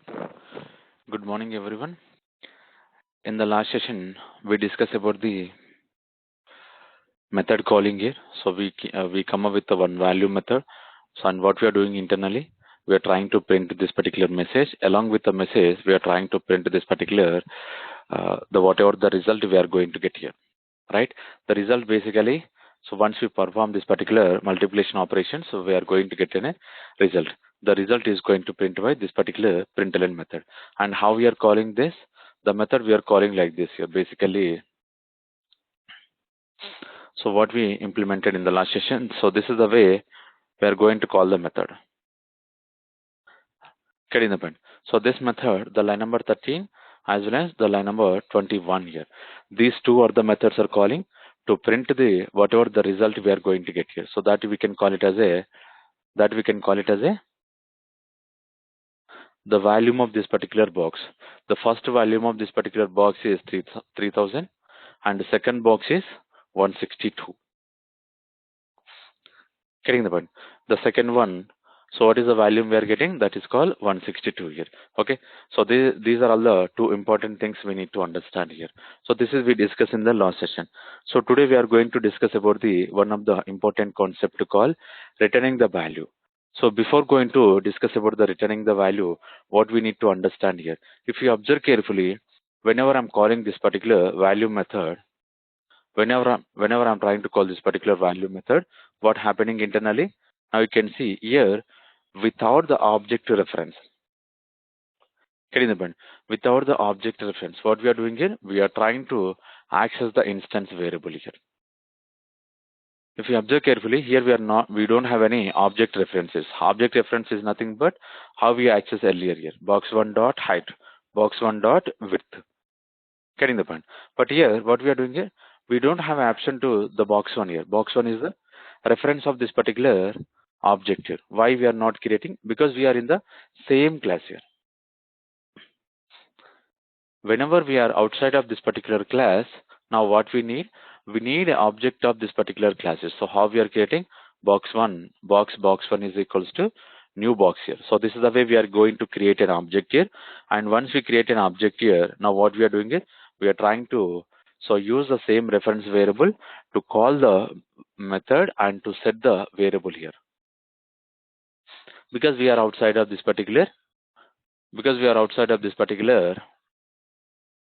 Good morning, everyone. In the last session, we discussed about the method calling here. So we come up with the one value method. So and what we are doing internally, we are trying to print this particular message. Along with the message, we are trying to print this particular the whatever the result we are going to get here, right? The result basically. So once we perform this particular multiplication operation, so we are going to get a result. The result is going to print by this particular println method. And how we are calling this? The method we are calling like this here. Basically, so what we implemented in the last session. So this is the way we are going to call the method. Getting the point. So this method, the line number 13 as well as the line number 21 here. These two are the methods are calling to print the whatever the result we are going to get here. So that we can call it as a the volume of this particular box. The first volume of this particular box is 3000 and the second box is 162. Getting the point. The second one, so what is the volume we are getting? That is called 162 here. Okay. So these are all the two important things we need to understand here. So this is we discussed in the last session. So today we are going to discuss about the one of the important concept to call returning the value. So before going to discuss about the returning the value, what we need to understand here. If you observe carefully, whenever I'm calling this particular value method, whenever I'm trying to call this particular value method, what happening internally? Now you can see here without the object reference. Getting the point? Without the object reference, what we are doing here? We are trying to access the instance variable here. If you observe carefully, here we don't have any object references. Object reference is nothing but how we access earlier here. Box1 dot height, box1 dot width. Getting the point. But here, what we are doing here, we don't have option to the box1 here. Box1 is the reference of this particular object here. Why we are not creating? Because we are in the same class here. Whenever we are outside of this particular class, now what we need an object of this particular classes. So how we are creating? Box1 is equals to new box here. So this is the way we are going to create an object here. And once we create an object here, now what we are doing is we are trying to use the same reference variable to call the method and to set the variable here. Because we are outside of this particular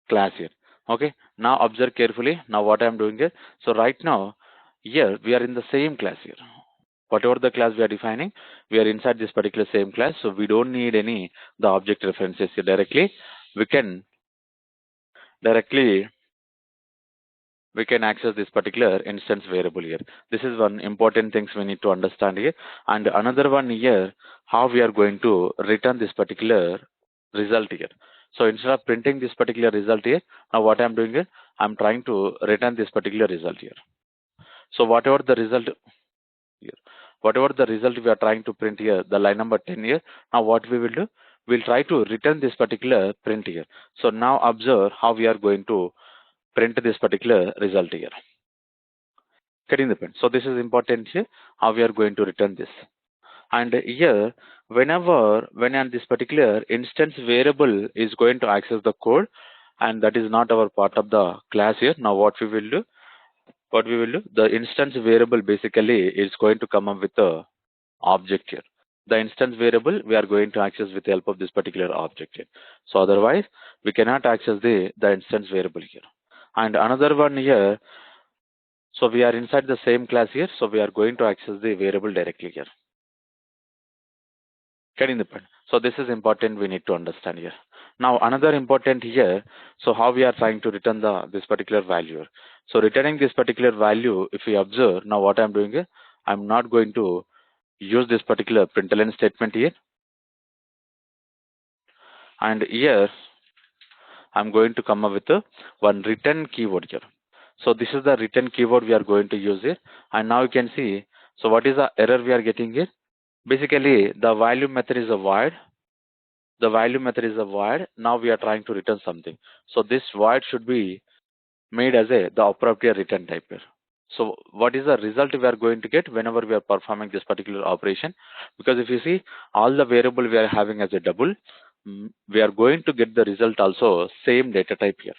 class here. Okay, now observe carefully. Now what I am doing here, so right now here we are in the same class here. Whatever the class we are defining, we are inside this particular same class, so we don't need any the object references here. We can access this particular instance variable here. This is one important things we need to understand here. And another one here, how we are going to return this particular result here. So instead of printing this particular result here, now what I'm doing here, I'm trying to return this particular result here. So whatever the result here, whatever the result we are trying to print here, the line number 10 here, now what we will do, we'll try to return this particular print here. So now observe how we are going to print this particular result here. Getting the point. So this is important here, how we are going to return this. And here, when this particular instance variable is going to access the code, and that is not our part of the class here. Now what we will do, the instance variable basically is going to come up with the object here. The instance variable we are going to access with the help of this particular object here. So otherwise, we cannot access the instance variable here. And another one here, so we are inside the same class here, so we are going to access the variable directly here. Getting the point. So this is important, we need to understand here. Now another important here, so how we are trying to return this particular value. So returning this particular value, if we observe, now what I'm doing is, I'm not going to use this particular println statement here. And here, I'm going to come up with one return keyword here. So this is the return keyword we are going to use here. And now you can see, so what is the error we are getting here? Basically, the value method is a void. The value method is a void. Now we are trying to return something. So this void should be made as the appropriate return type here. So what is the result we are going to get whenever we are performing this particular operation? Because if you see, all the variable we are having as a double, we are going to get the result also same data type here.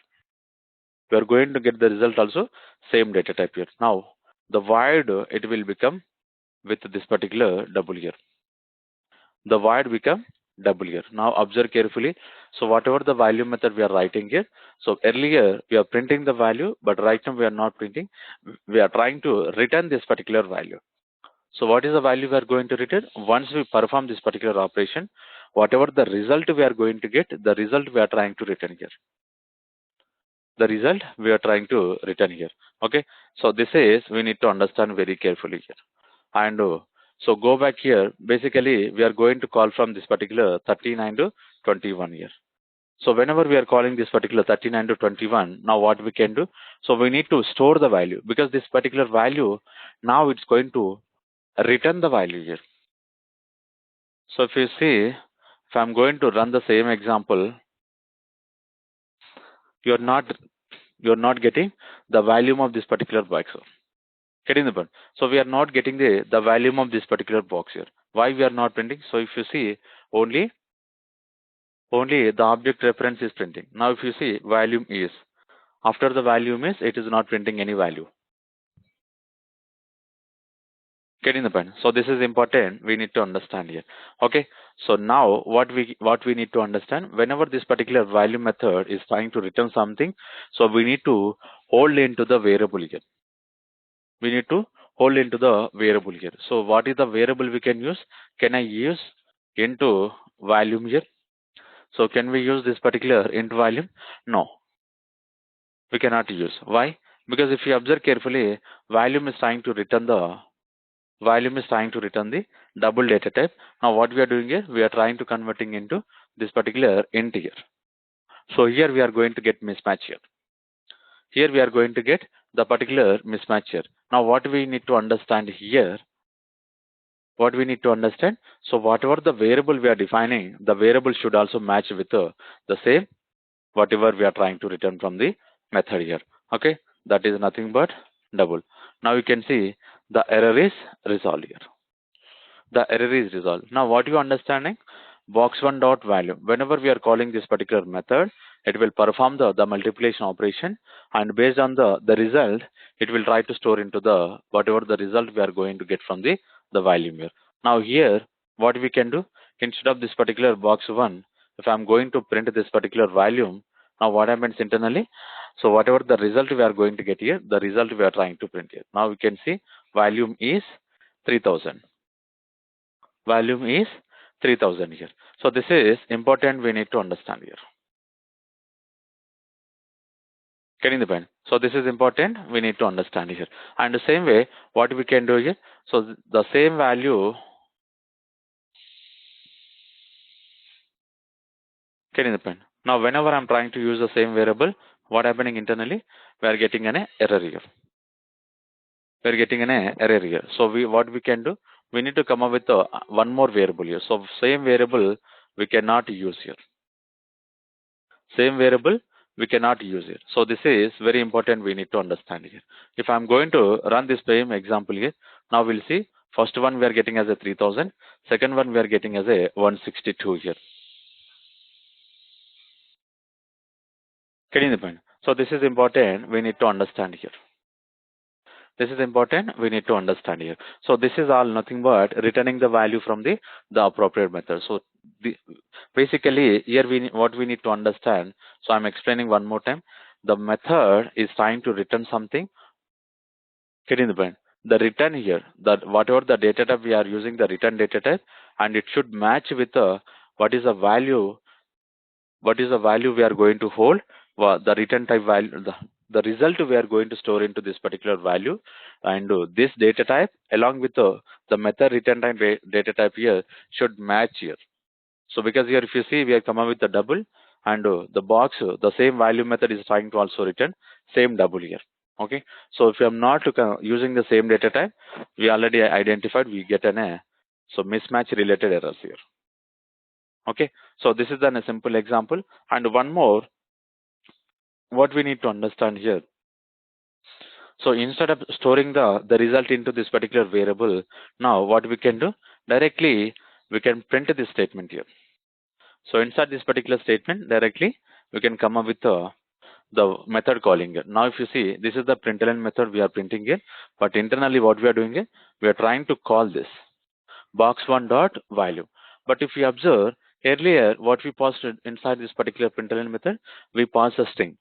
We are going to get the result also same data type here. Now the void it will become with this particular double here. The void become double here. Now observe carefully. So whatever the value method we are writing here. So earlier we are printing the value, but right now we are not printing. We are trying to return this particular value. So what is the value we are going to return? Once we perform this particular operation, whatever the result we are going to get, the result we are trying to return here. The result we are trying to return here. Okay. So this is we need to understand very carefully here. And so go back here. Basically, we are going to call from this particular 39 to 21 here. So whenever we are calling this particular 39 to 21, now what we can do? So we need to store the value because this particular value now it's going to return the value here. So if you see, if I'm going to run the same example, you're not getting the volume of this particular box. Getting the point. So we are not getting the volume of this particular box here. Why we are not printing? So if you see, only the object reference is printing. Now if you see volume is, after the volume is, it is not printing any value. Getting the point. So this is important. We need to understand here. Okay. So now what we need to understand, whenever this particular value method is trying to return something, so we need to hold into the variable here. We need to hold into the variable here. So what is the variable we can use? Can I use into volume here? So can we use this particular int volume? No, we cannot use. Why? Because if you observe carefully, volume is trying to return the double data type. Now what we are doing here, we are trying to converting into this particular int here. So here we are going to get mismatch here. Here we are going to get the particular mismatch here. Now what we need to understand here, so whatever the variable we are defining, the variable should also match with the same whatever we are trying to return from the method here. Okay, that is nothing but double. Now you can see the error is resolved here. The error is resolved. Now what you understanding? Box1 dot value. Whenever we are calling this particular method, it will perform the multiplication operation, and based on the result, it will try to store into the whatever the result we are going to get from the volume here. Now here, what we can do, instead of this particular box1, if I'm going to print this particular volume, now what happens internally? So whatever the result we are going to get here, the result we are trying to print here. Now we can see volume is 3000. Volume is 3000 here. So this is important, we need to understand here. Getting the point. So this is important, we need to understand here. And the same way, what we can do here, so the same value, getting the point. Now whenever I'm trying to use the same variable, what happening internally? We are getting an error here. We are getting an error here. So what we can do, we need to come up with one more variable here. So same variable we cannot use here. Same variable we cannot use it. So this is very important, we need to understand here. If I'm going to run this same example here, now we'll see first one we are getting as a 3000, second one we are getting as a 162 here. Getting the point. So this is important, we need to understand here. This is important, we need to understand here. So this is all nothing but returning the value from the appropriate method. So basically here what we need to understand, so I'm explaining one more time. The method is trying to return something. Getting the point. The return here, that whatever the data type we are using, the return data type, and it should match with what is the value we are going to hold, the return type value, the result we are going to store into this particular value, and this data type along with the method return type data type here should match here. So because here if you see we are come up with the double, and the box, the same value method is trying to also return same double here. Okay, so if you are not using the same data type, we already identified we get an so mismatch related errors here. Okay, so this is then a simple example. And one more, what we need to understand here, so instead of storing the result into this particular variable, now what we can do, directly we can print this statement here. So inside this particular statement, directly we can come up with the method calling it. Now if you see, this is the println method we are printing it, but internally what we are doing it, we are trying to call this box1 dot value. But if you observe earlier what we passed inside this particular println method, we passed a string.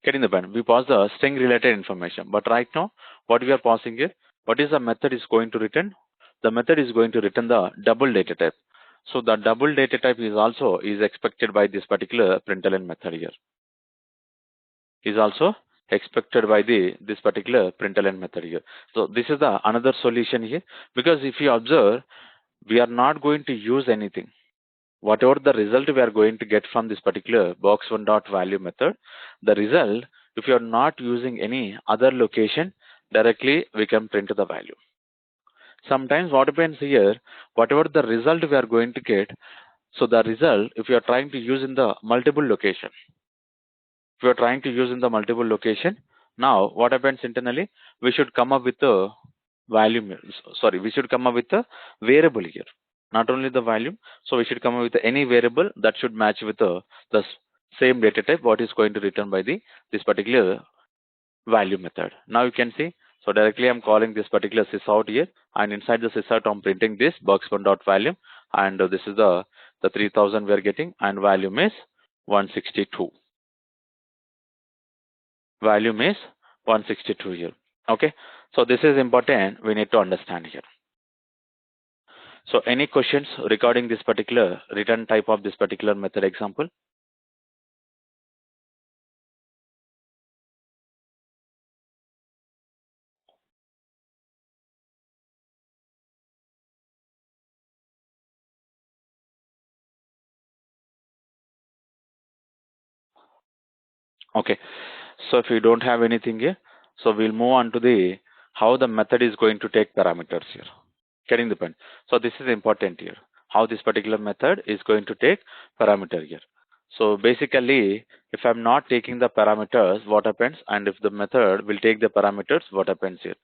Getting the point? We pass the string related information. But right now, what we are passing here, what is the method is going to return? The method is going to return the double data type. So the double data type is also is expected by this particular println method here. Is also expected by this particular println method here. So this is the another solution here, because if you observe, we are not going to use anything. Whatever the result we are going to get from this particular box1 dot value method, the result, if you are not using any other location, directly we can print the value. Sometimes what happens here, whatever the result we are going to get, so the result, if you are trying to use in the multiple location, if you are trying to use in the multiple location, now what happens internally, we should come up with a value, sorry, we should come up with a variable here, not only the value. So we should come up with any variable that should match with the same data type what is going to return by this particular value method. Now you can see, so directly I'm calling this particular sysout here, and inside the sysout I'm printing this box1 dot value, and this is the 3000 we are getting, and value is 162. Value is 162 here. Okay, so this is important, we need to understand here. So any questions regarding this particular return type of this particular method example? Okay, so if you don't have anything here, so we'll move on to the how the method is going to take parameters here. Getting the point? So this is important here. How this particular method is going to take parameter here. So basically, if I'm not taking the parameters, what happens? And if the method will take the parameters, what happens here?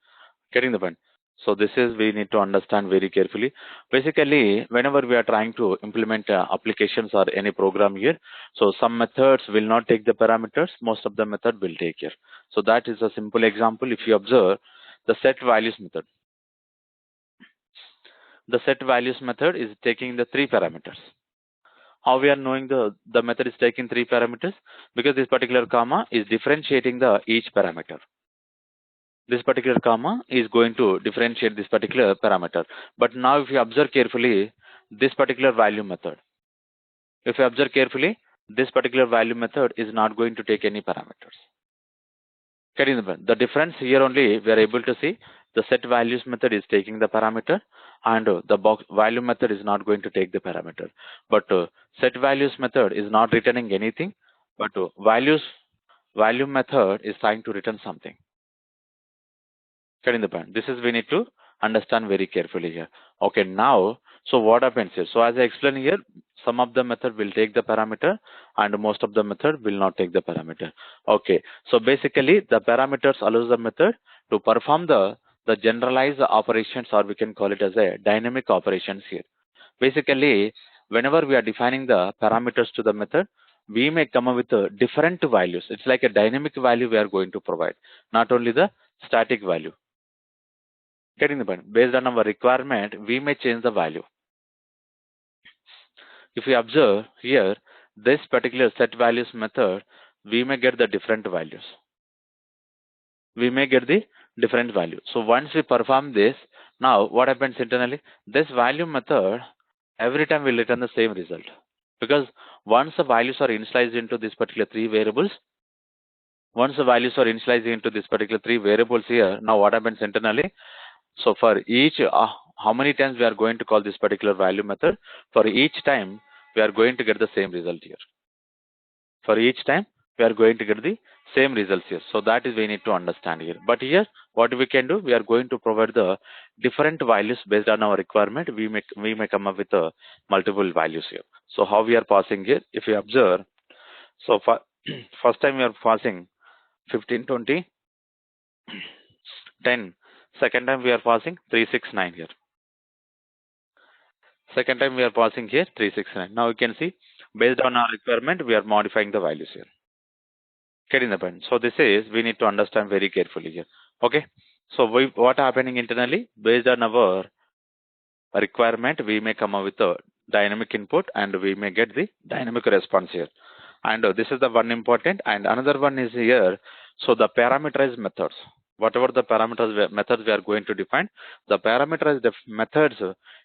Getting the point? So this is we need to understand very carefully. Basically, whenever we are trying to implement applications or any program here, so some methods will not take the parameters, most of the method will take here. So that is a simple example. If you observe the set values method, the set values method is taking the three parameters. How we are knowing the method is taking three parameters? Because this particular comma is differentiating the each parameter. This particular comma is going to differentiate this particular parameter. But now if you observe carefully this particular value method, if you observe carefully, this particular value method is not going to take any parameters. Getting the point? The difference here only we are able to see the set values method is taking the parameter, and the box value method is not going to take the parameter. But set values method is not returning anything, but value method is trying to return something. Getting the point? This is we need to understand very carefully here. Okay, now, so what happens here? So as I explained here, some of the method will take the parameter and most of the method will not take the parameter. Okay, so basically the parameters allows the method to perform the generalized operations, or we can call it as a dynamic operations here. Basically, whenever we are defining the parameters to the method, we may come up with different values. It's like a dynamic value we are going to provide, not only the static value. Getting the point? Based on our requirement, we may change the value. If we observe here, this particular set values method, we may get the different values. We may get the different value. So once we perform this, now what happens internally? This value method every time will return the same result. Because once the values are initialized into this particular three variables, once the values are initialized into this particular three variables here, now what happens internally? So for each, how many times we are going to call this particular value method? For each time, we are going to get the same result here. For each time, we are going to get the same results here. So that is we need to understand here. But here, what we can do, we are going to provide the different values based on our requirement. We may come up with multiple values here. So how we are passing here? If you observe, so for first time we are passing 15, 20, 10. Second time we are passing 3, 6, 9 here. Second time we are passing here 369. Now you can see based on our requirement we are modifying the values here. Getting the point. So this is we need to understand very carefully here. Okay. So what happening internally based on our requirement we may come up with a dynamic input and we may get the dynamic response here. And this is the one important, and another one is here. So the parameterized methods, whatever the methods we are going to define, the parameterized methods,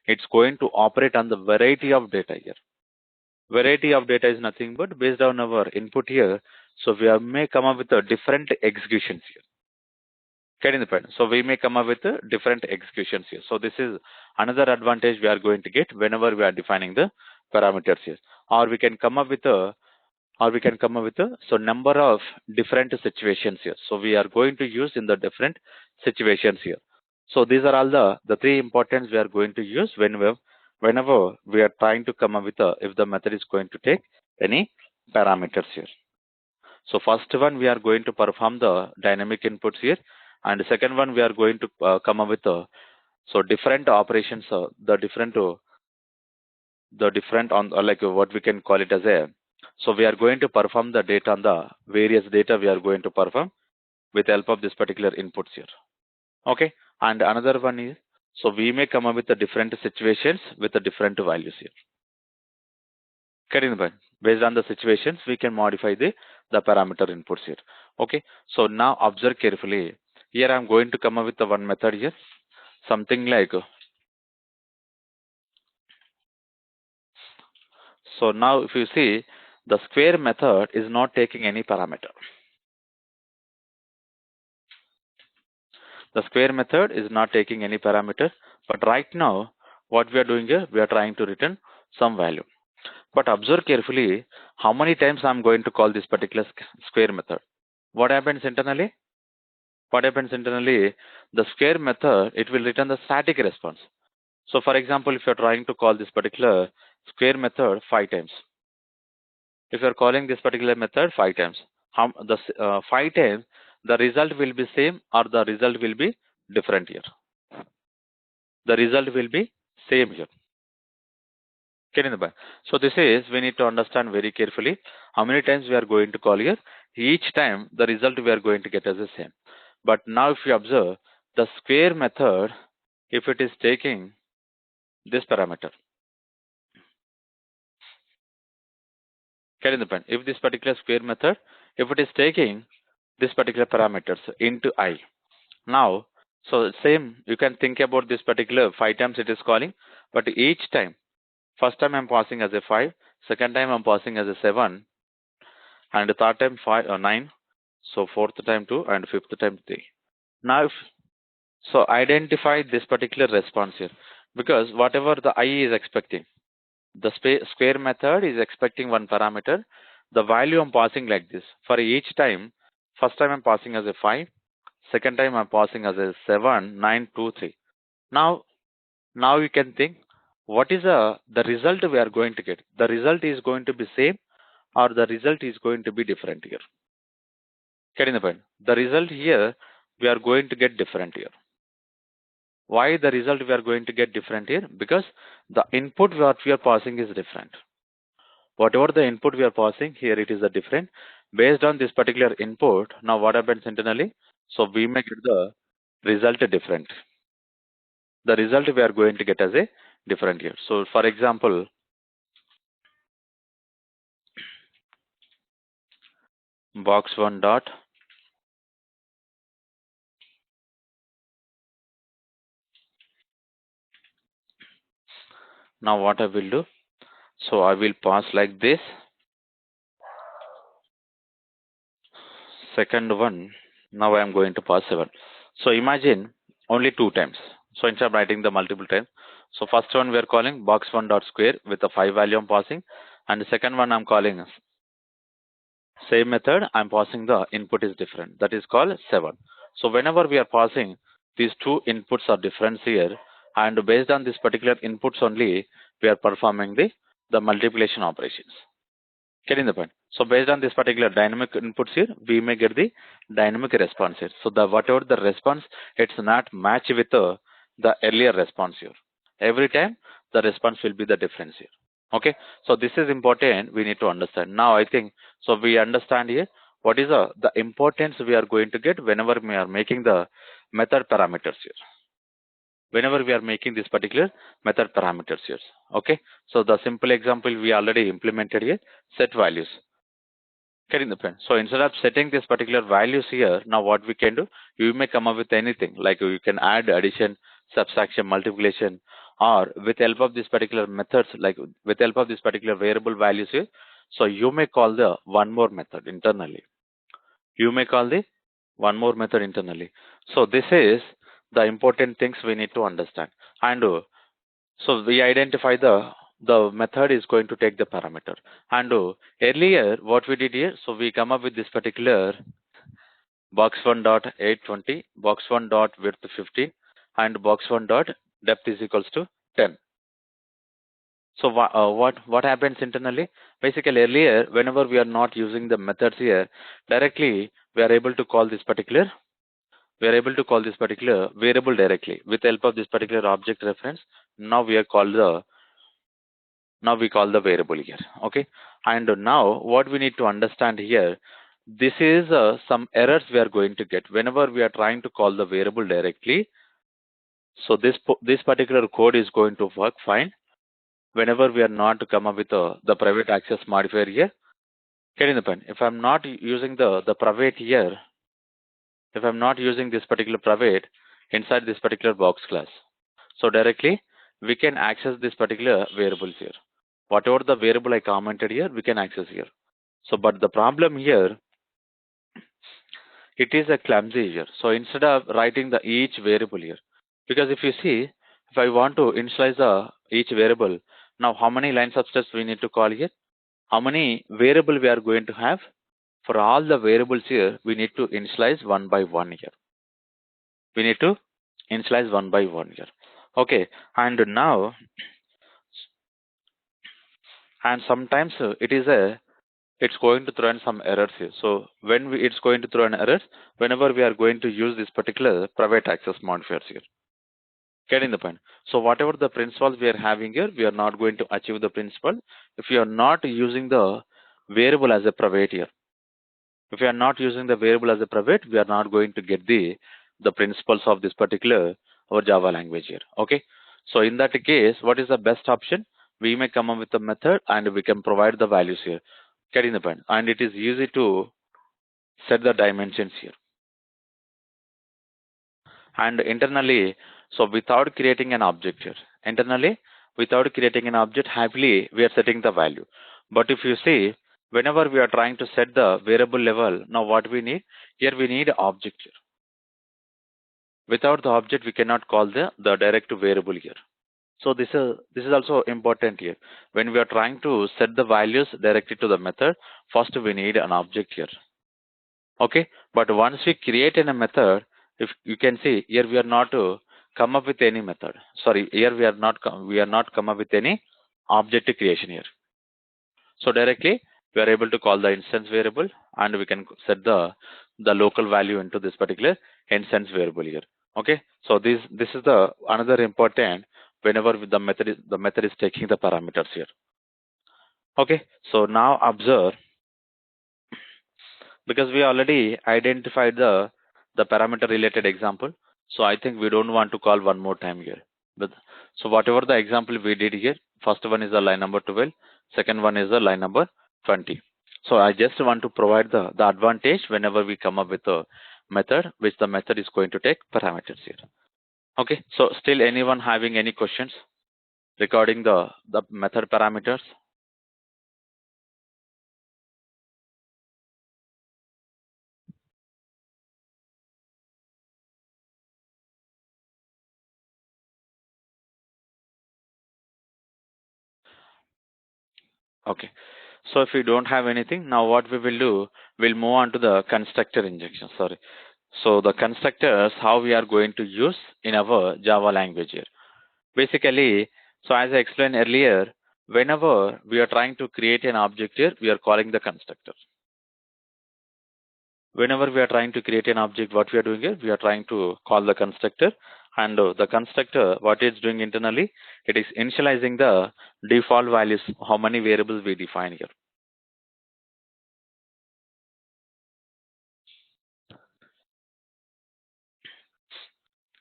it's going to operate on the variety of data here. Variety of data is nothing but based on our input here. So may come up with a different executions here. Getting the point. So we may come up with different executions here. So this is another advantage we are going to get whenever we are defining the parameters here. Or we can come up with a so number of different situations here. So we are going to use in the different situations here. So these are all the three importance we are going to use whenever we are trying to come up with if the method is going to take any parameters here. So first one we are going to perform the dynamic inputs here, and the second one we are going to come up with so different operations, the different on like what we can call it as a. So we are going to perform the data on the various data we are going to perform with the help of this particular inputs here. Okay, and another one is so we may come up with the different situations with the different values here. Getting the point. Based on the situations, we can modify the parameter inputs here. Okay. So now observe carefully. Here I'm going to come up with the one method here. Something like so now if you see the square method is not taking any parameter. The square method is not taking any parameter, but right now what we are doing here, we are trying to return some value. But observe carefully how many times I'm going to call this particular square method. What happens internally? What happens internally? The square method, it will return the static response. So for example, if you're trying to call this particular square method 5 times, if you're calling this particular method 5 times, 5 times, the result will be same or the result will be different here. The result will be same here. Getting the point. So this is, we need to understand very carefully how many times we are going to call here. Each time the result we are going to get as the same. But now if you observe the square method, if it is taking this parameter, getting the point. If this particular square method, if it is taking this particular parameters into I. Now, so same, you can think about this particular 5 times it is calling, but each time, first time I'm passing as a 5, second time I'm passing as a 7, and the third time 9, so fourth time 2, and fifth time 3. Now, so identify this particular response here, because whatever the I is expecting, the square method is expecting one parameter, the value I'm passing like this. For each time, first time I'm passing as a 5, second time I'm passing as a 7, 9, 2, 3. Now you can think, what is the result we are going to get? The result is going to be same or the result is going to be different here. Getting the point? The result here, we are going to get different here. Why the result we are going to get different here? Because the input what we are passing is different. Whatever the input we are passing here, it is a different. Based on this particular input, now what happens internally? So we may get the result different. The result we are going to get as a different here. So for example, box 1 dot. Now what I will do? So I will pass like this. Second one, now I am going to pass 7. So imagine only 2 times. So instead of writing the multiple times. So first one we are calling box 1 dot square with the 5 value I'm passing. And the second one I'm calling same method, I'm passing the input is different. That is called 7. So whenever we are passing, these two inputs are different here. And based on this particular inputs only, we are performing the multiplication operations. Getting the point. So based on this particular dynamic inputs here, we may get the dynamic response here. So the whatever the response, it's not match with the earlier response here. Every time the response will be the difference here. Okay, so this is important. We need to understand. Now I think so. We understand here what is the importance we are going to get whenever we are making the method parameters here. Whenever we are making this particular method parameters here. Okay, so the simple example we already implemented here, set values. Getting the point. So instead of setting this particular values here, now what we can do, you may come up with anything like you can add addition, subtraction, multiplication, or with help of this particular methods, like with help of this particular variable values here. So you may call the one more method internally. You may call the one more method internally. So this is the important things we need to understand. And so we identify the method is going to take the parameter. And earlier what we did here, so we come up with this particular box 1 dot 820, box 1 dot width 15, and box 1 dot depth is equals to 10. So what happens internally? Basically earlier, whenever we are not using the methods here, directly we are able to call this particular variable directly with help of this particular object reference. Now we call the variable here. Okay, and now what we need to understand here, this is some errors we are going to get whenever we are trying to call the variable directly. So this particular code is going to work fine whenever we are not to come up with the private access modifier here. Getting the point. If I'm not using the private here, if I'm not using this particular private inside this particular box class, so directly we can access this particular variables here. Whatever the variable I commented here, we can access here. So, but the problem here, it is a clumsy here. So instead of writing the each variable here, because if you see, if I want to initialize each variable, now how many lines of steps we need to call here? How many variable we are going to have? For all the variables here, we need to initialize one by one here. We need to initialize one by one here. Okay, and now, and sometimes it's going to throw in some errors here. So when it's going to throw in errors, whenever we are going to use this particular private access modifiers here. Getting the point. So whatever the principles we are having here, we are not going to achieve the principle if you are not using the variable as a private here. If you are not using the variable as a private, we are not going to get the principles of this particular our Java language here. Okay. So in that case, what is the best option? We may come up with a method and we can provide the values here. Getting the point. And it is easy to set the dimensions here. And internally, so without creating an object here, internally, without creating an object, happily we are setting the value. But if you see, whenever we are trying to set the variable level, now what we need? Here we need object here. Without the object, we cannot call the direct variable here. So this is also important here. When we are trying to set the values directly to the method, first we need an object here. Okay, but once we create in a method, if you can see here, we are not come up with any method. Sorry, here we are not come up with any object creation here. So directly we are able to call the instance variable and we can set the local value into this particular instance variable here. Okay, so this is the another important whenever the method is taking the parameters here. Okay, so now observe, because we already identified the parameter related example, so I think we don't want to call one more time here. But so whatever the example we did here, first one is the line number 12, second one is the line number 20. So I just want to provide the advantage whenever we come up with a method, which the method is going to take parameters here. Okay, so still anyone having any questions regarding the method parameters? Okay. So if we don't have anything, now what we will do, we'll move on to the constructor injection. Sorry. So the constructors, how we are going to use in our Java language here. Basically, so as I explained earlier, whenever we are trying to create an object here, we are calling the constructor. Whenever we are trying to create an object, what we are doing here, we are trying to call the constructor, And the constructor, what it's doing internally, it is initializing the default values, how many variables we define here.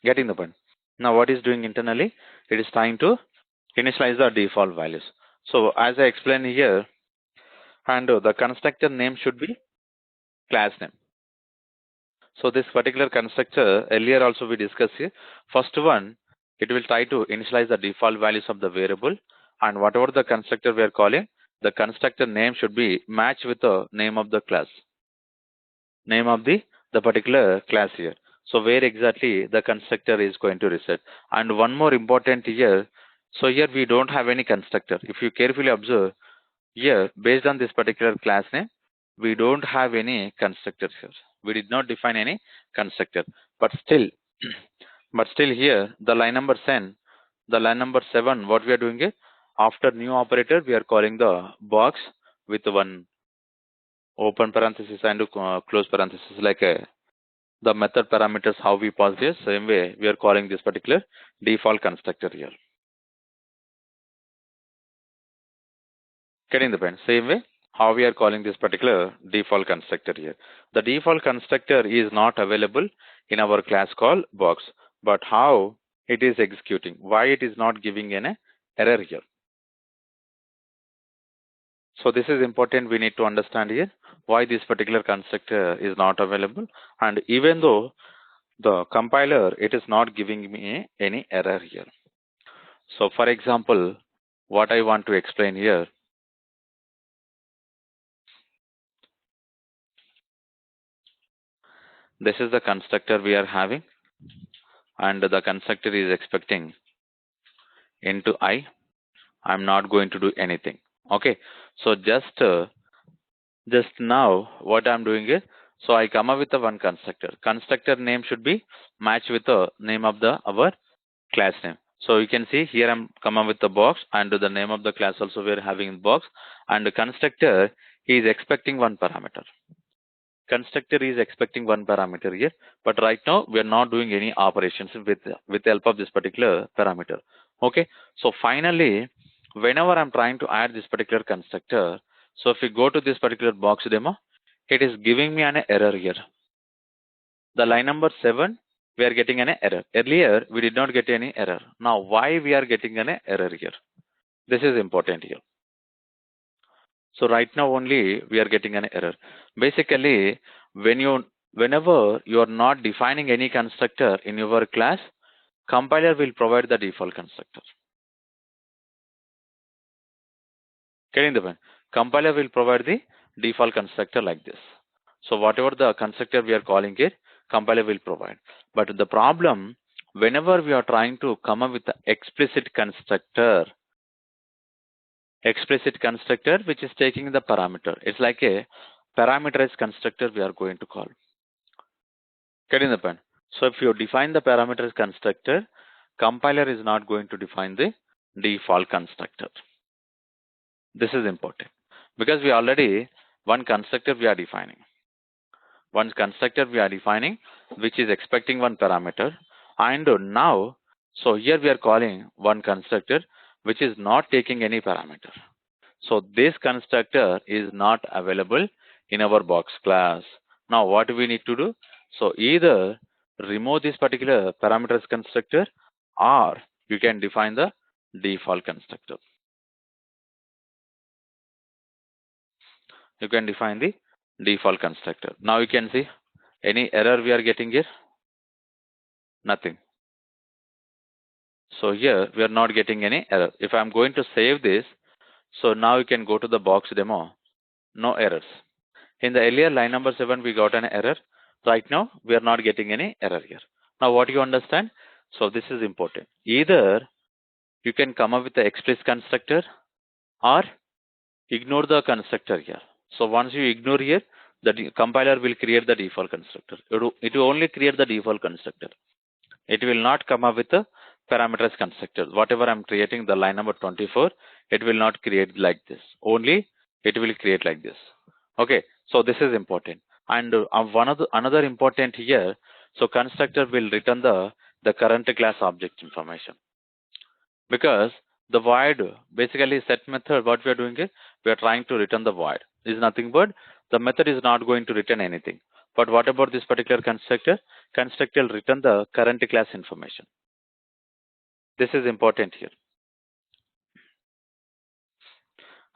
Getting the point? Now what is doing internally? It is trying to initialize the default values. So as I explained here, and the constructor name should be class name. So this particular constructor, earlier also we discussed here, first one, it will try to initialize the default values of the variable, and whatever the constructor we are calling, the constructor name should be matched with the name of the class, name of the particular class here. So where exactly the constructor is going to reset. And one more important here, so here we don't have any constructor. If you carefully observe, here, based on this particular class name, we don't have any constructors here. We did not define any constructor, but still, but still here, the line number 10, the line number 7, what we are doing is, after new operator, we are calling the box with one open parenthesis and close parenthesis, like the method parameters, how we pass this, same way, we are calling this particular default constructor here. Getting the point? Same way, how we are calling this particular default constructor here. The default constructor is not available in our class call box, but how it is executing, why it is not giving an error here. So this is important, we need to understand here why this particular constructor is not available, and even though the compiler, it is not giving me any error here. So for example, what I want to explain here, this is the constructor we are having, and the constructor is expecting into I. I'm not going to do anything. Okay. So just now what I'm doing is, so I come up with the one constructor. Constructor name should be matched with the name of the our class name. So you can see here I'm come up with the box, and the name of the class also we're having in box, and the constructor is expecting one parameter. Constructor is expecting one parameter here, but right now we are not doing any operations with the help of this particular parameter. Okay, so finally, whenever I'm trying to add this particular constructor, so if we go to this particular box demo, it is giving me an error here. The line number 7, we are getting an error. Earlier we did not get any error. Now why we are getting an error here? This is important here. So right now only we are getting an error. Basically, whenever you are not defining any constructor in your class, compiler will provide the default constructor. Getting the point? Compiler will provide the default constructor like this. So whatever the constructor we are calling it, compiler will provide. But the problem, whenever we are trying to come up with the explicit constructor which is taking the parameter, it's like a parameterized constructor we are going to call. Getting the point? So if you define the parameterized constructor, compiler is not going to define the default constructor. This is important because we already one constructor we are defining. One constructor we are defining which is expecting one parameter, and now so here we are calling one constructor which is not taking any parameter. So this constructor is not available in our box class. Now what we need to do? So either remove this particular parameters constructor, or you can define the default constructor. You can define the default constructor. Now you can see any error we are getting here? Nothing. So here we are not getting any error. If I'm going to save this, so now you can go to the box demo. No errors. In the earlier line number 7, we got an error. Right now, we are not getting any error here. Now, what you understand? So this is important. Either you can come up with the explicit constructor, or ignore the constructor here. So once you ignore here, the compiler will create the default constructor. It will only create the default constructor. It will not come up with the parameters constructor. Whatever I'm creating, the line number 24, it will not create like this. Only it will create like this. Okay, so this is important. And another important here, so constructor will return the the current class object information. Because the void, basically set method, what we are doing is we are trying to return the void. Is nothing but the method is not going to return anything. But what about this particular constructor? Constructor will return the current class information. This is important here.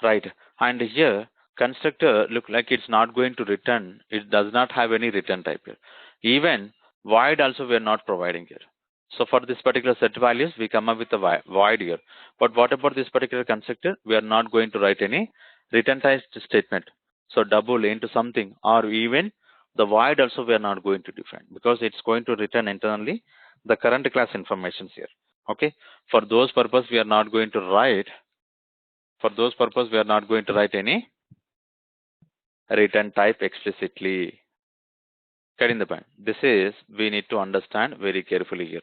Right. And here, constructor look like it's not going to return. It does not have any return type here. Even void also we are not providing here. So for this particular set values, we come up with a void here. But what about this particular constructor? We are not going to write any return type statement. So double into something, or even the void also we are not going to define, because it's going to return internally the current class informations here. Okay. For those purpose, we are not going to write any return type explicitly. Getting the point? This is, we need to understand very carefully here.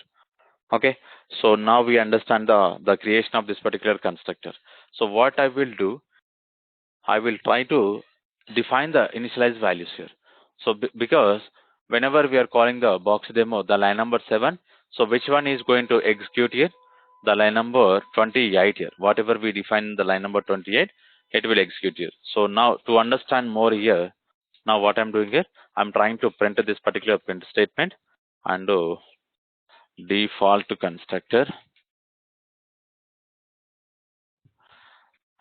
Okay. So now we understand the creation of this particular constructor. So what I will do, I will try to define the initialized values here. So because whenever we are calling the box demo, the line number 7, so which one is going to execute here? The line number 28 here. Whatever we define the line number 28, it will execute here. So now to understand more here, now what I'm doing here, I'm trying to print this particular print statement and default constructor.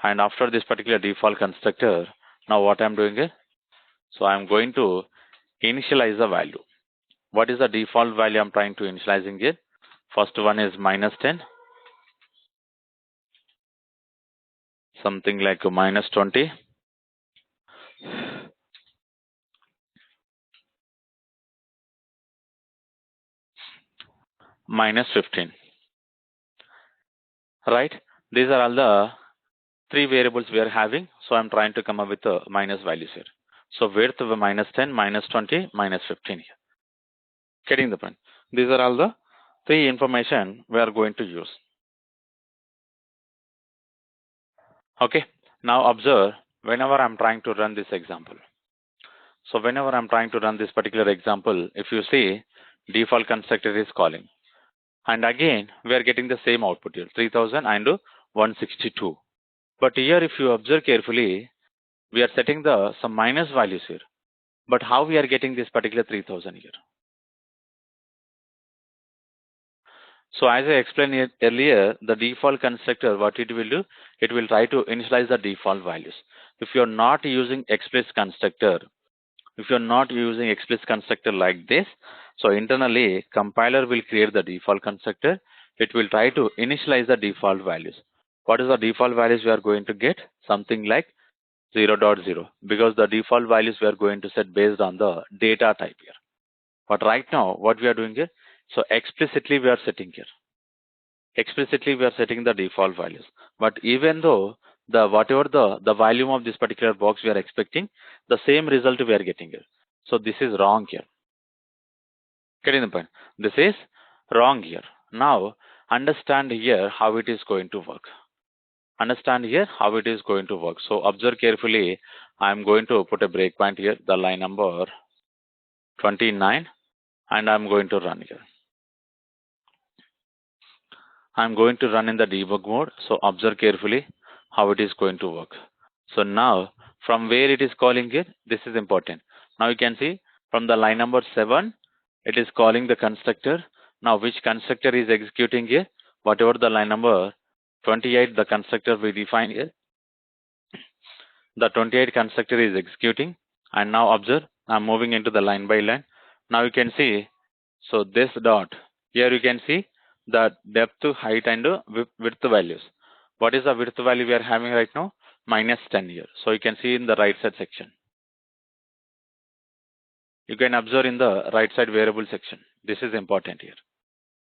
And after this particular default constructor, now what I'm doing here, so I'm going to initialize the value. What is the default value I'm trying to initializing here? First one is -10, something like -20, -15. Right? These are all the three variables we are having. So I'm trying to come up with the minus values here. So width of -10, -20, -15 here. Getting the point? These are all the three information we are going to use. Okay. Now observe whenever I'm trying to run this example. So whenever I'm trying to run this particular example, if you see default constructor is calling. And again, we are getting the same output here, 3000 and 162. But here, if you observe carefully, we are setting some minus values here. But how we are getting this particular 3000 here? So as I explained earlier, the default constructor, what it will do, it will try to initialize the default values. If you're not using explicit constructor, like this, so internally compiler will create the default constructor. It will try to initialize the default values. What is the default values we are going to get? Something like 0.0, because the default values we are going to set based on the data type here. But right now, what we are doing here, so explicitly we are setting here. Explicitly we are setting the default values. But even though whatever the volume of this particular box we are expecting, the same result we are getting here. So this is wrong here. Getting the point? This is wrong here. Now understand here how it is going to work. So observe carefully. I'm going to put a breakpoint here, the line number 29, and I'm going to run here. I'm going to run in the debug mode. So observe carefully how it is going to work. So now from where it is calling here, this is important. Now you can see from the line number 7, it is calling the constructor. Now which constructor is executing here? Whatever the line number 28, the constructor we define here, the 28 constructor is executing. And now observe, I'm moving into the line by line. Now you can see, so this dot, here you can see the depth, height and width values. What is the width value we are having right now? -10 here. So you can see in the right side section. You can observe in the right side variable section. This is important here.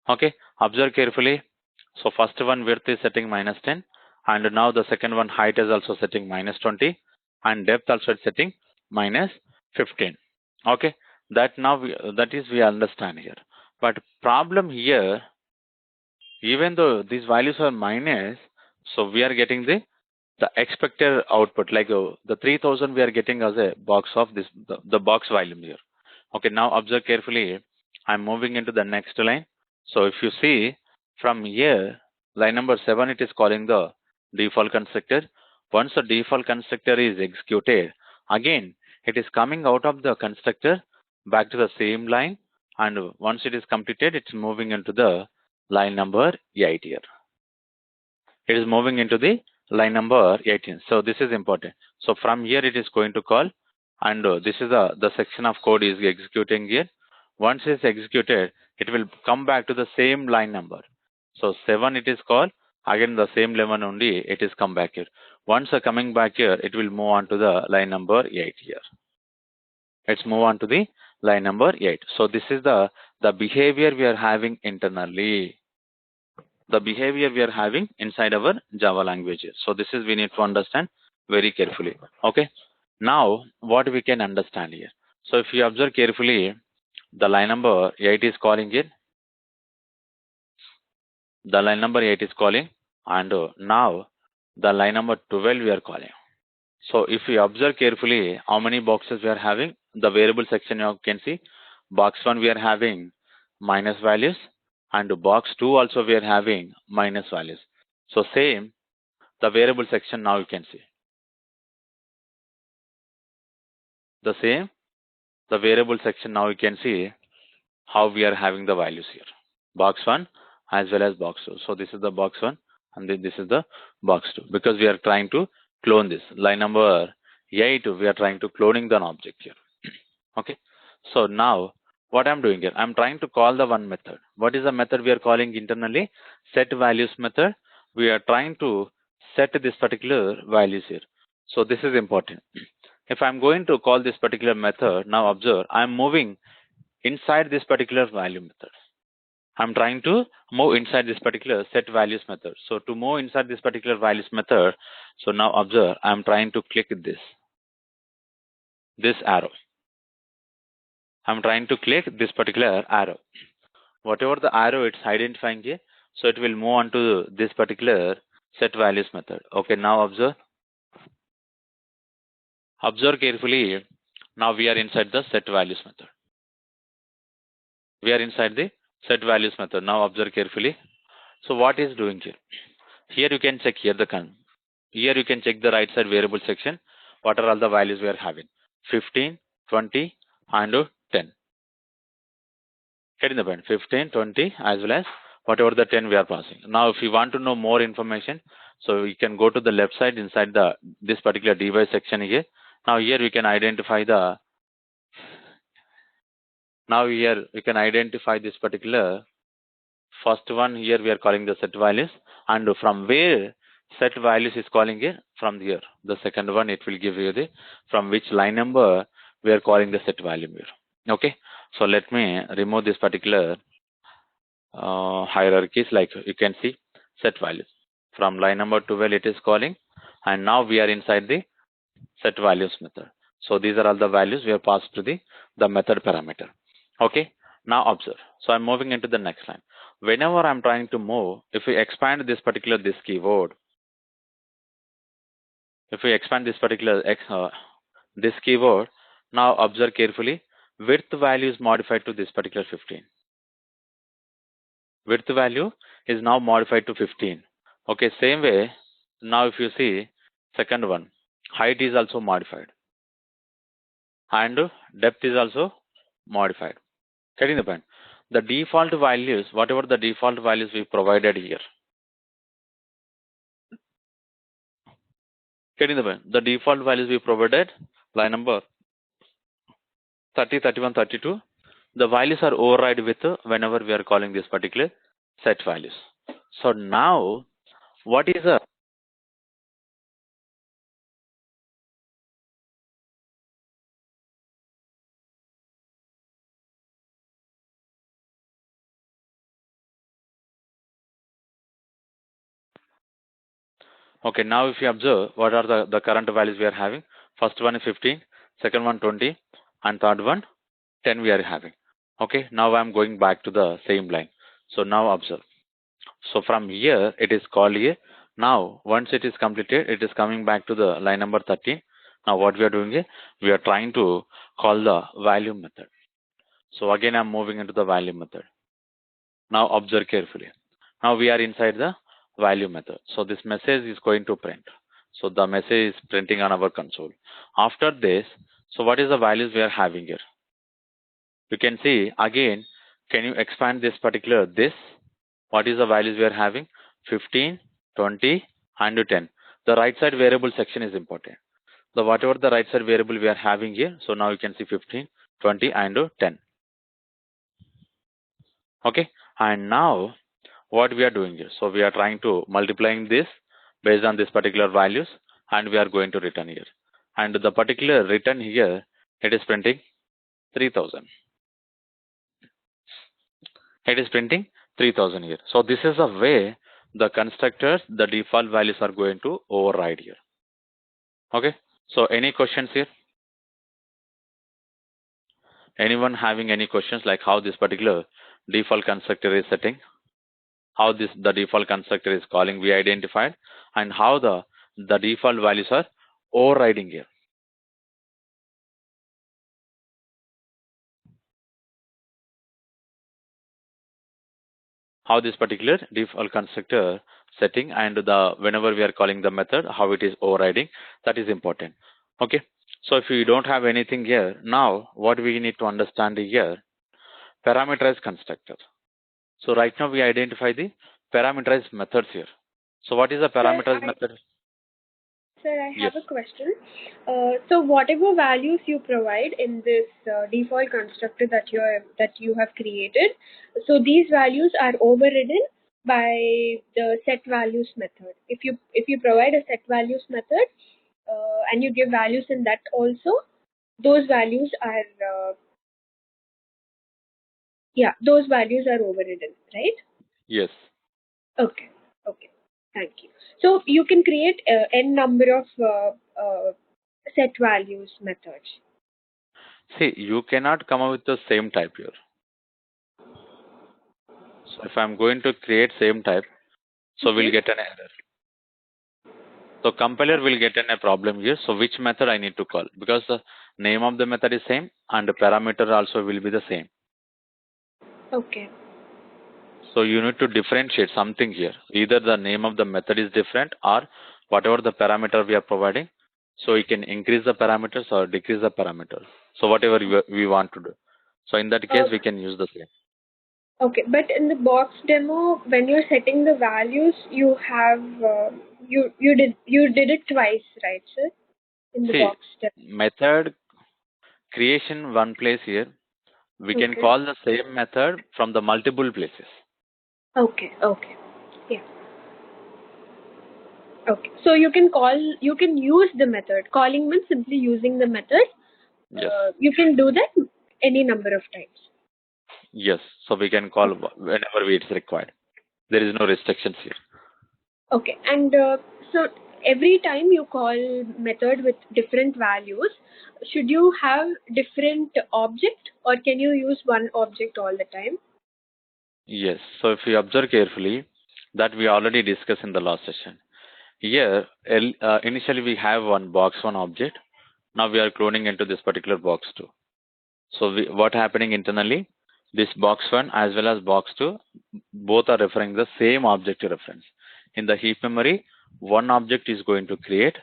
Okay, observe carefully. So first one width is setting -10, and now the second one height is also setting -20, and depth also is setting -15. Okay, that now we understand here. But problem here, even though these values are minus, so we are getting the expected output, like the 3000 we are getting as a box of this, the box volume here. Okay, now observe carefully. I'm moving into the next line. So if you see from here, line number 7, it is calling the default constructor. Once the default constructor is executed, again, it is coming out of the constructor back to the same line. And once it is completed, it's moving into the line number 8 here. It is moving into the line number 18. So this is important. So from here, it is going to call, and this is the section of code is executing here. Once it's executed, it will come back to the same line number. So 7 it is called, again the same 11 only it is come back here. Once coming back here, it will move on to the line number 8 here. Let's move on to the line number 8. So this is the behavior we are having internally. The behavior we are having inside our Java language. So this is we need to understand very carefully. Okay. Now what we can understand here. So if you observe carefully, the line number 8 is calling it. The line number 8 is calling, and now the line number 12 we are calling. So if you observe carefully, how many boxes we are having? The variable section you can see. Box 1 we are having minus values, and box 2 also we are having minus values. So same, the variable section now you can see. The same, the variable section now you can see how we are having the values here. Box 1 as well as box 2. So this is the box 1 and then this is the box 2, because we are trying to clone this. Line number 8, we are trying to cloning the object here. Okay. So now what I'm doing here, I'm trying to call the one method. What is the method we are calling internally? Set values method. We are trying to set this particular values here. So this is important. If I'm going to call this particular method, now observe, I'm moving inside this particular value method. I'm trying to move inside this particular set values method. So to move inside this particular values method, so now observe, I'm trying to click this arrow. I'm trying to click this particular arrow. Whatever the arrow it's identifying here, so it will move on to this particular set values method. Okay, now observe. Observe carefully. Now we are inside the set values method. We are inside the set values method. Now observe carefully. So what is doing here? Here you can check here here you can check the right side variable section. What are all the values we are having? 15, 20, and 10. Getting the point? 15, 20, as well as whatever the 10 we are passing. Now, if you want to know more information, so you can go to the left side inside this particular device section here. Now here we can identify this particular first one. Here we are calling the set values, and from where set values is calling it, from here. The second one, it will give you from which line number we are calling the set value here. Okay. So let me remove this particular hierarchies. Like you can see, set values from line number 12 it is calling, and now we are inside the set values method. So these are all the values we have passed to the method parameter. Okay. Now observe. So I'm moving into the next line. Whenever I'm trying to move, if we expand this keyword, this keyword, now observe carefully, width value is modified to this particular 15. Width value is now modified to 15. Okay, same way, now if you see second one, height is also modified, and depth is also modified. Getting the point? The default values, whatever the default values we provided here. Getting the point? The default values we provided, line number 30, 31, 32, the values are override with whenever we are calling this particular set values. So now, what is a okay, now if you observe, what are the current values we are having? First one is 15, second one 20, and third one 10 we are having. Okay, now I'm going back to the same line. So now observe. So from here, it is called here. Now, once it is completed, it is coming back to the line number 13. Now what we are doing here, we are trying to call the value method. So again, I'm moving into the value method. Now observe carefully. Now we are inside the value method. So this message is going to print. So the message is printing on our console. After this, so what is the values we are having here? You can see again, can you expand this particular this? What is the values we are having? 15, 20, and 10. The right side variable section is important. So whatever the right side variable we are having here, so now you can see 15, 20, and 10. Okay, and now what we are doing here? So we are trying to multiplying this based on this particular values, and we are going to return here. And the particular return here, it is printing 3000. It is printing 3000 here. So this is a way the constructors, the default values are going to override here. Okay. So any questions here? Anyone having any questions like how this particular default constructor is setting? How this the default constructor is calling we identified, and how the default values are overriding here. How this particular default constructor setting and the whenever we are calling the method, how it is overriding, that is important. Okay. So if you don't have anything here, now what we need to understand here, parameterized constructor. So right now we identify the parameterized methods here. So what is the parameterized method? Sir, I Yes. have a question. So whatever values you provide in this default constructor that you have created, so these values are overridden by the set values method. If you provide a set values method and you give values in that also, those values are those values are overridden, right? Yes. Okay. Okay. Thank you. So you can create n number of set values methods. See, you cannot come up with the same type here. So if I'm going to create same type, so we'll get an error. So compiler will get in a problem here. So which method I need to call? Because the name of the method is same and the parameter also will be the same. Okay. So you need to differentiate something here. Either the name of the method is different or whatever the parameter we are providing. So you can increase the parameters or decrease the parameters. So whatever we want to do. So in that case, we can use the same. Okay, but in the box demo, when you're setting the values, you have you did it twice, right, sir? In the See, box demo. method creation one place here. We can Okay. call the same method from the multiple places. Okay. Okay. Yeah. Okay. So you can use the method. Calling means simply using the method. Yes. You can do that any number of times. Yes. So we can call whenever it's required. There is no restrictions here. Okay. And so every time you call method with different values, should you have different object or can you use one object all the time? Yes. So if you observe carefully, that we already discussed in the last session. Here, initially we have one object. Now we are cloning into this particular box 2. So what happening internally? This box 1 as well as box 2, both are referring the same object reference. In the heap memory, one object is going to create,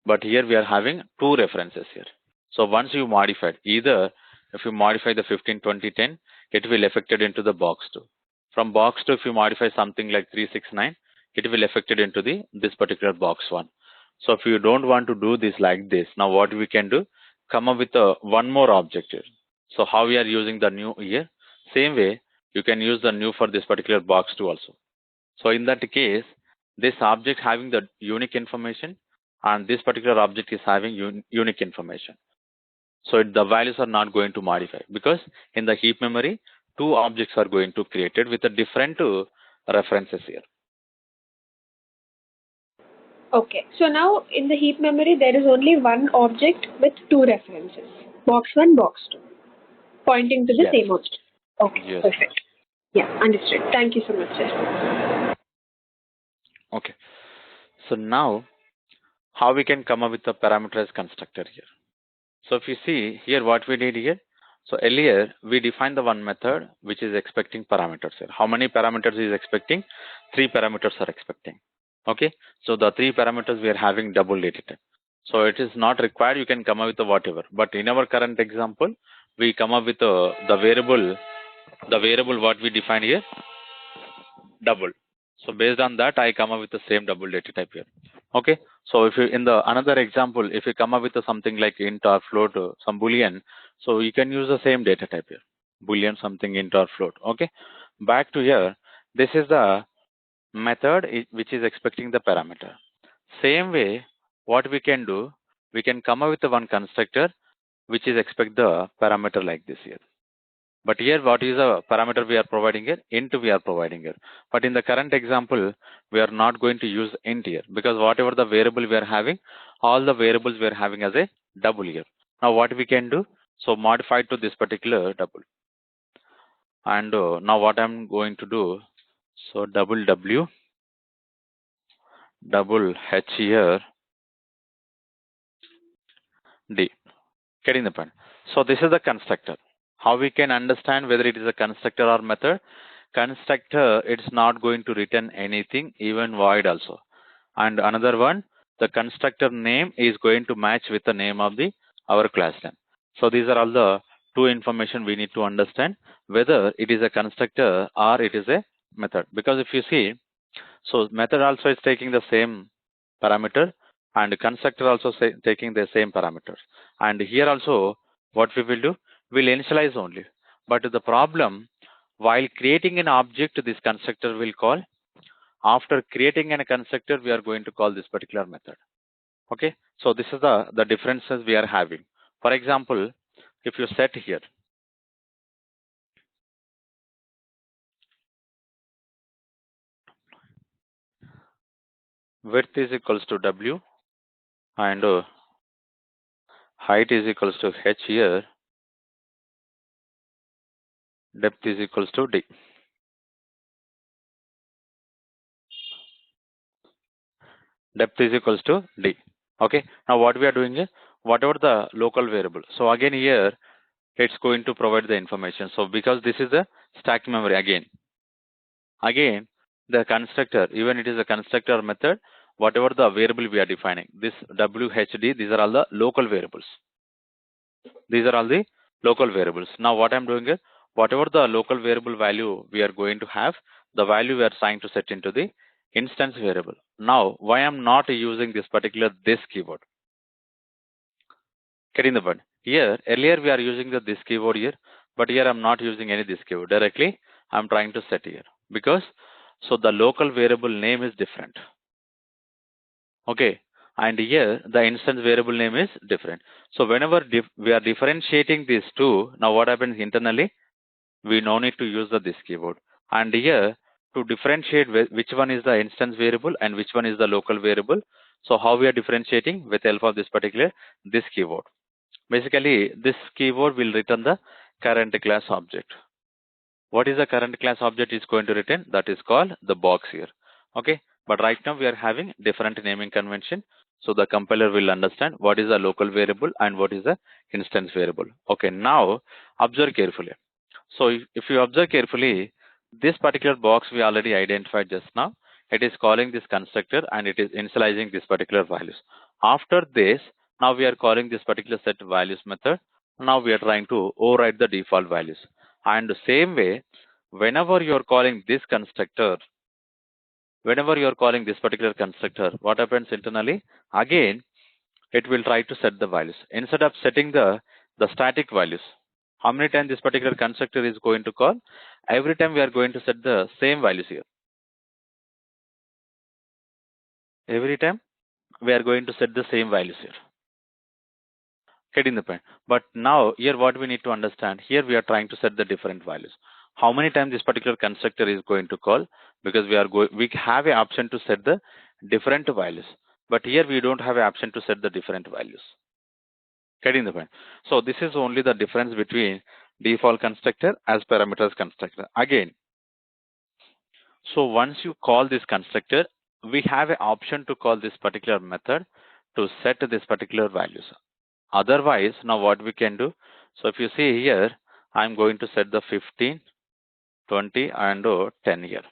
but here we are having two references here. So once you modified, either if you modify the 15, 20, 10, it will affected into the box 2. From box 2, if you modify something like 369, it will affected into this particular box 1. So if you don't want to do this like this, now what we can do, come up with one more object here. So how we are using the new here, same way you can use the new for this particular box 2 also. So in that case, this object having the unique information and this particular object is having unique information. So the values are not going to modify because in the heap memory, two objects are going to created with a different references here. Okay. So now in the heap memory, there is only one object with two references. Box 1, box 2. Pointing to the Yes. same object. Okay. Yes. Perfect. Yeah. Understood. Thank you so much, sir. Okay. So now how we can come up with a parameterized constructor here. So if you see here what we did here, So earlier we defined the one method which is expecting parameters here. How many parameters is expecting? 3 parameters are expecting. Okay. So the 3 parameters we are having double data type. So it is not required. You can come up with the whatever. But in our current example, we come up with the variable what we define here, double. So based on that, I come up with the same double data type here. Okay. So if you in the another example, if you come up with something like int or float, some boolean, so you can use the same data type here, boolean something int or float. Okay. Back to here, this is the method which is expecting the parameter. Same way, what we can do, we can come up with the one constructor which is expect the parameter like this here. But here, what is the parameter we are providing here? Int we are providing here. But in the current example, we are not going to use int here because whatever the variable we are having, all the variables we are having as a double here. Now what we can do? So modify to this particular double. And now what I'm going to do? So double W, double H here, D. Getting the point. So this is the constructor. How we can understand whether it is a constructor or method? Constructor, it's not going to return anything, even void also. And another one, the constructor name is going to match with the name of the our class name. So these are all the two information we need to understand whether it is a constructor or it is a method. Because if you see, so method also is taking the same parameter and constructor also taking the same parameters. And here also what we will do, we'll initialize only. But the problem, while creating an object, this constructor will call. After creating a constructor, we are going to call this particular method. Okay. So this is the differences we are having. For example, if you set here, width is equals to W and height is equals to H here, depth is equals to D. Depth is equals to D. Okay. Now what we are doing is, whatever the local variable. So again here, it's going to provide the information. So because this is the stack memory again, the constructor, even it is a constructor method, whatever the variable we are defining, this WHD, these are all the local variables. These are all the local variables. Now what I'm doing is, whatever the local variable value we are going to have, the value we are trying to set into the instance variable. Now, why I'm not using this particular this keyword? Getting the point. Here, earlier we are using the this keyword here, but here I'm not using any this keyword. Directly, I'm trying to set here because so the local variable name is different. Okay, and here the instance variable name is different. So whenever we are differentiating these two, now what happens internally? We no need to use the this keyword. And here to differentiate which one is the instance variable and which one is the local variable. So how we are differentiating with help of this particular this keyword. Basically, this keyword will return the current class object. What is the current class object is going to return? That is called the box here. Okay. But right now we are having different naming convention. So the compiler will understand what is the local variable and what is the instance variable. Okay. Now observe carefully. So if you observe carefully, this particular box we already identified just now. It is calling this constructor and it is initializing this particular values. After this, now we are calling this particular set values method. Now we are trying to override the default values. And the same way, whenever you are calling this constructor, whenever you are calling this particular constructor, what happens internally? Again, it will try to set the values. Instead of setting the static values, how many times this particular constructor is going to call? Every time we are going to set the same values here. Every time we are going to set the same values here. Getting the point. But now here what we need to understand, here we are trying to set the different values. How many times this particular constructor is going to call? Because we have an option to set the different values. But here we don't have an option to set the different values. Getting the point. So this is only the difference between default constructor as parameters constructor. Again, so once you call this constructor, we have an option to call this particular method to set this particular values. Otherwise, now what we can do? So if you see here, I'm going to set the 15, 20, and 10 here.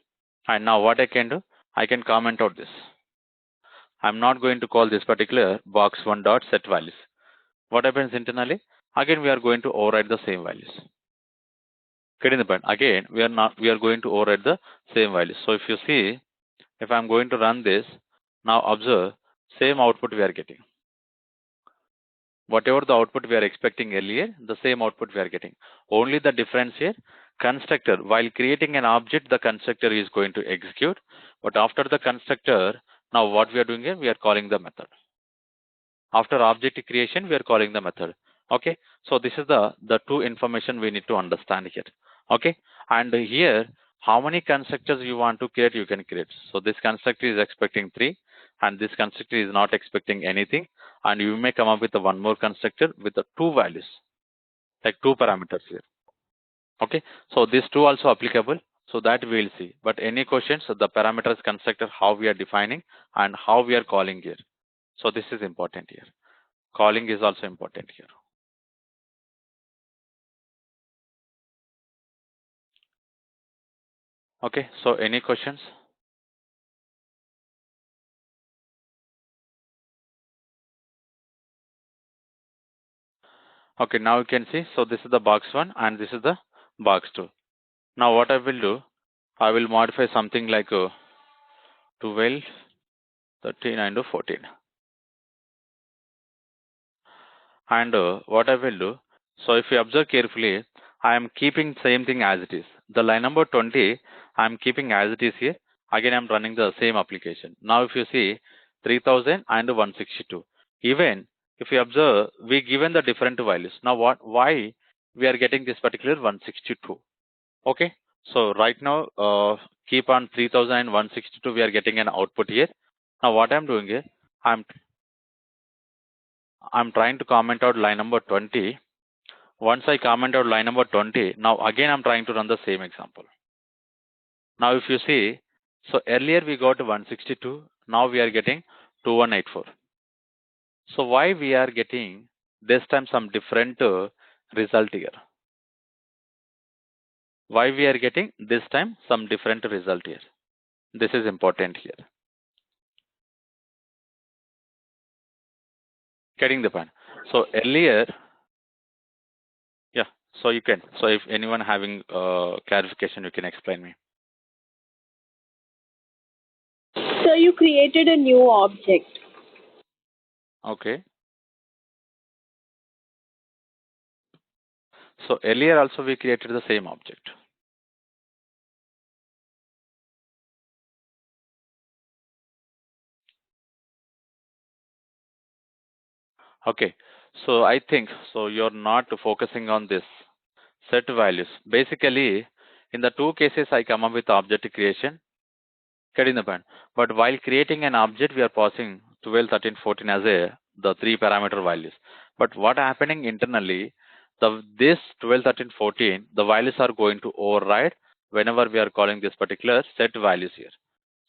And now what I can do, I can comment out this. I'm not going to call this particular box one dot set values. What happens internally? Again, we are going to override the same values. Getting the point? Again, we are going to override the same values. So if you see, if I'm going to run this, now observe, same output we are getting. Whatever the output we are expecting earlier, the same output we are getting. Only the difference here, constructor, while creating an object, the constructor is going to execute. But after the constructor, now what we are doing here, we are calling the method. After object creation, we are calling the method. Okay, so this is the two information we need to understand here. Okay, and here, how many constructors you want to create, you can create. So this constructor is expecting 3, and this constructor is not expecting anything, and you may come up with one more constructor with the 2 values, like 2 parameters here. Okay, so these 2 also applicable, so that we will see. But any questions, so the parameters constructor, how we are defining and how we are calling here. So this is important here. Calling is also important here. Okay, so any questions? Okay, now you can see, so this is the box 1 and this is the box 2. Now what I will do, I will modify something like 12, 13 and 14. And what I will do, so if you observe carefully, I am keeping same thing as it is. The line number 20, I am keeping as it is here. Again, I am running the same application. Now if you see 3000 and 162. Even if you observe, we given the different values. Now why we are getting this particular 162? Okay. So right now, keep on 3000 and 162, we are getting an output here. Now what I'm doing here, I'm trying to comment out line number 20. Once I comment out line number 20, now again I'm trying to run the same example. Now if you see, so earlier we got 162, now we are getting 2184. So why we are getting this time some different result here? Why we are getting this time some different result here? This is important here. Getting the point. So earlier, yeah, so you can. So if anyone having clarification, you can explain me. So you created a new object. Okay. So earlier also we created the same object. Okay. So I think so you're not focusing on this set values. Basically, in the 2 cases I come up with object creation. Getting the point. But while creating an object, we are passing 12, 13, 14 as the 3 parameter values. But what happening internally, this 12, 13, 14, the values are going to override whenever we are calling this particular set values here.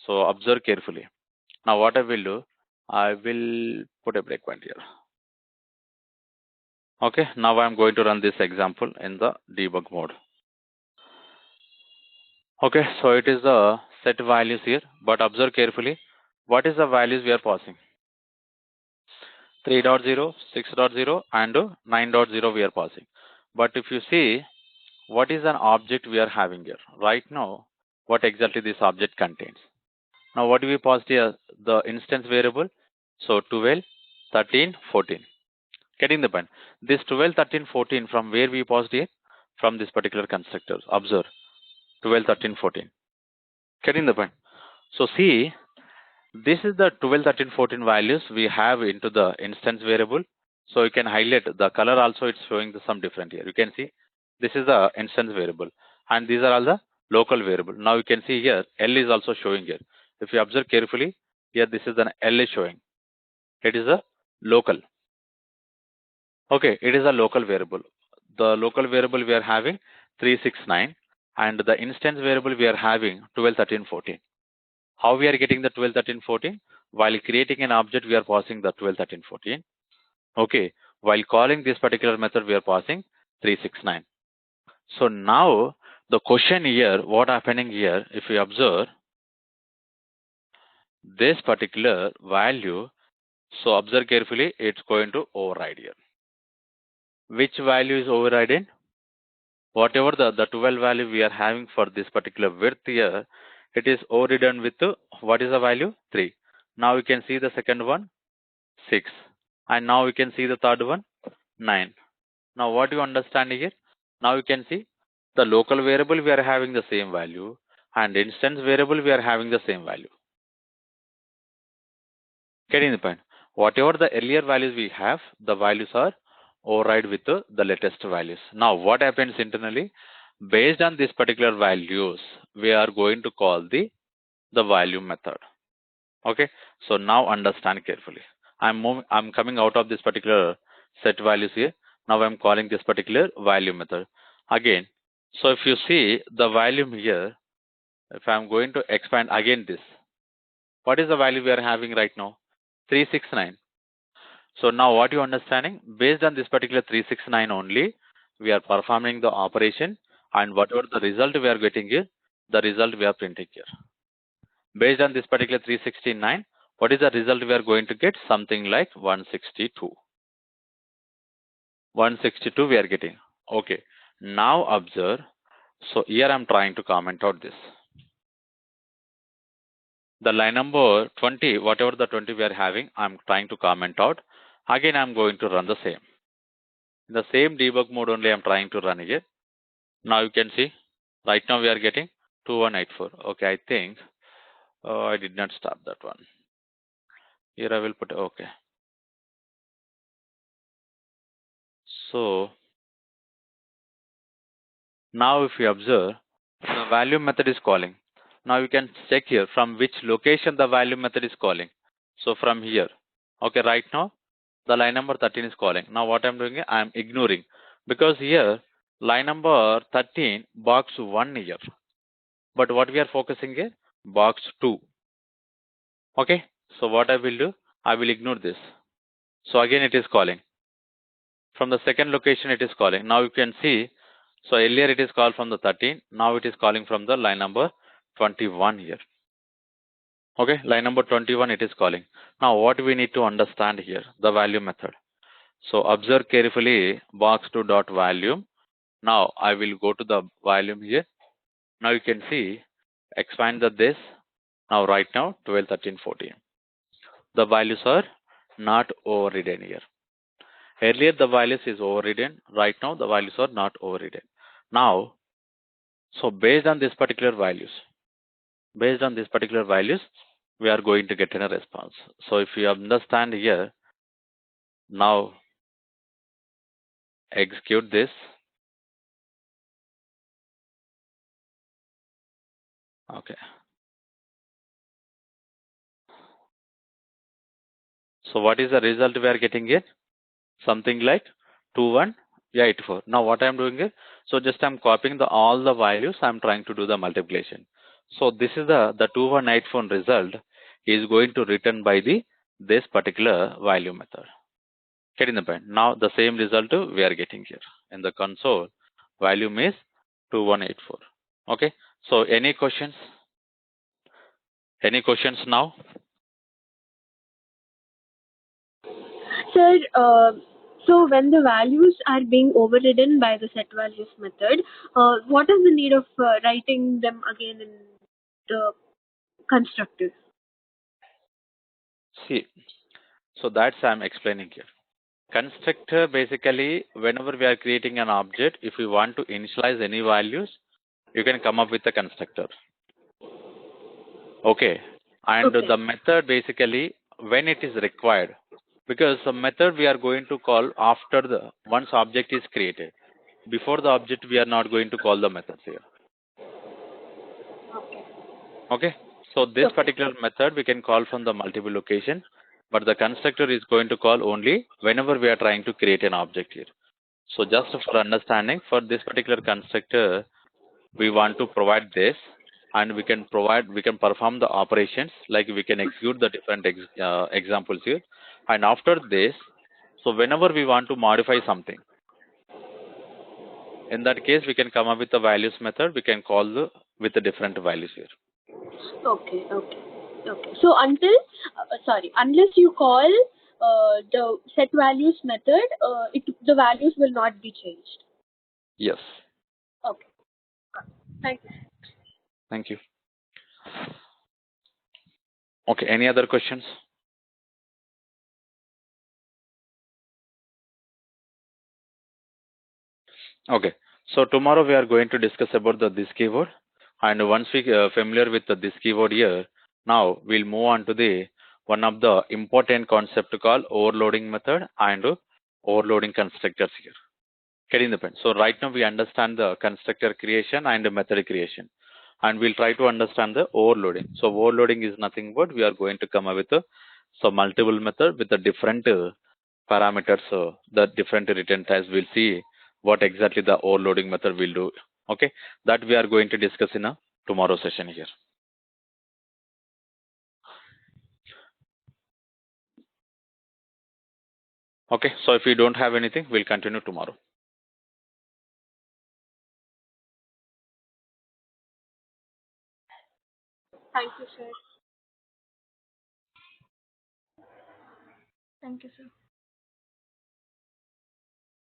So observe carefully. Now what I will do, I will put a breakpoint here. Okay, now I'm going to run this example in the debug mode. Okay, so it is the set values here, but observe carefully. What is the values we are passing? 3.0, 6.0 and 9.0 we are passing. But if you see, what is an object we are having here? Right now, what exactly this object contains? Now what do we pass here? The instance variable. So 12, 13, 14. Getting the point. This 12, 13, 14 from where we passed here? From this particular constructor. Observe 12, 13, 14. Getting the point. So see, this is the 12, 13, 14 values we have into the instance variable. So you can highlight the color also, it's showing some different here. You can see this is the instance variable and these are all the local variable. Now you can see here L is also showing here. If you observe carefully, here this is an L is showing. It is a local. Okay, it is a local variable. The local variable we are having 369 and the instance variable we are having 12, 13, 14. How we are getting the 12, 13, 14? While creating an object, we are passing the 12, 13, 14. Okay. While calling this particular method, we are passing 369. So now the question here, what happening here, if we observe this particular value, so observe carefully, it's going to override here. Which value is overriding? Whatever the 12 value we are having for this particular width here, it is overridden with what is the value? 3. Now we can see the second one, 6. And now we can see the third one, 9. Now what do you understand here? Now you can see the local variable we are having the same value and instance variable we are having the same value. Getting the point? Whatever the earlier values we have, the values are override with the latest values. Now what happens internally? Based on these particular values, we are going to call the value method. Okay, so now understand carefully. I'm coming out of this particular set values here. Now I'm calling this particular value method again. So if you see the volume here, if I'm going to expand again this, what is the value we are having right now? 369. So now what you understanding? Based on this particular 369 only, we are performing the operation, and whatever the result we are getting here, the result we are printing here. Based on this particular 369, what is the result we are going to get? Something like 162. 162 we are getting. Okay. Now observe. So here I'm trying to comment out this. The line number 20, whatever the 20 we are having, I'm trying to comment out. Again, I'm going to run the same. In the same debug mode only I'm trying to run here. Now you can see, right now we are getting 2184. Okay, I think I did not stop that one. Here I will put, okay. So now if you observe, the value method is calling. Now you can check here from which location the value method is calling. So from here. Okay, right now the line number 13 is calling. Now what I'm doing, I'm ignoring, because here line number 13 box 1 here. But what we are focusing here, box 2. Okay, so what I will do, I will ignore this. So again it is calling. From the second location it is calling. Now you can see, so earlier it is called from the 13, now it is calling from the line number 21 here. Okay, line number 21 it is calling. Now what we need to understand here, the value method. So observe carefully box 2 dot volume. Now I will go to the volume here. Now you can see, expand this. Now right now 12, 13, 14. The values are not overridden here. Earlier the values is overridden. Right now the values are not overridden. Now, so based on this particular values, we are going to get a response. So if you understand here, now execute this. Okay. So what is the result we are getting here? Something like 2184. Now what I'm doing here, so just I'm copying all the values, I'm trying to do the multiplication. So this is the 2184 result is going to return by this particular value method. Getting the point? Now the same result we are getting here in the console. Value is 2184. Okay. So any questions? Any questions now? Sir, so when the values are being overridden by the set values method, what is the need of writing them again in the constructor? See, so that's I'm explaining here. Constructor, basically, whenever we are creating an object, if we want to initialize any values, you can come up with a constructor. Okay. And Okay. the method, basically, when it is required, because the method we are going to call after the once object is created. Before the object, we are not going to call the methods here. Okay. So this particular method we can call from the multiple location, but the constructor is going to call only whenever we are trying to create an object here. So just for understanding, for this particular constructor, we want to provide this, and we can perform the operations, like we can execute the different examples here. And after this, so whenever we want to modify something, In that case, we can come up with the values method. We can call with the different values here. Okay, okay, okay. So unless you call the set values method, the values will not be changed. Yes. Okay, thank you. Thank you. Okay. Any other questions? Okay. So tomorrow we are going to discuss about this keyword, and once we familiar with this keyword here, now we'll move on to the one of the important concept called overloading method and overloading constructors here. Getting the point. So right now we understand the constructor creation and the method creation, and we'll try to understand the overloading. So overloading is nothing but we are going to come up with so multiple method with the different parameters, the different return types. We'll see what exactly the overloading method will do. Okay, that we are going to discuss in a tomorrow session here. Okay, so if you don't have anything, we'll continue tomorrow. Thank you, sir. Thank you, sir.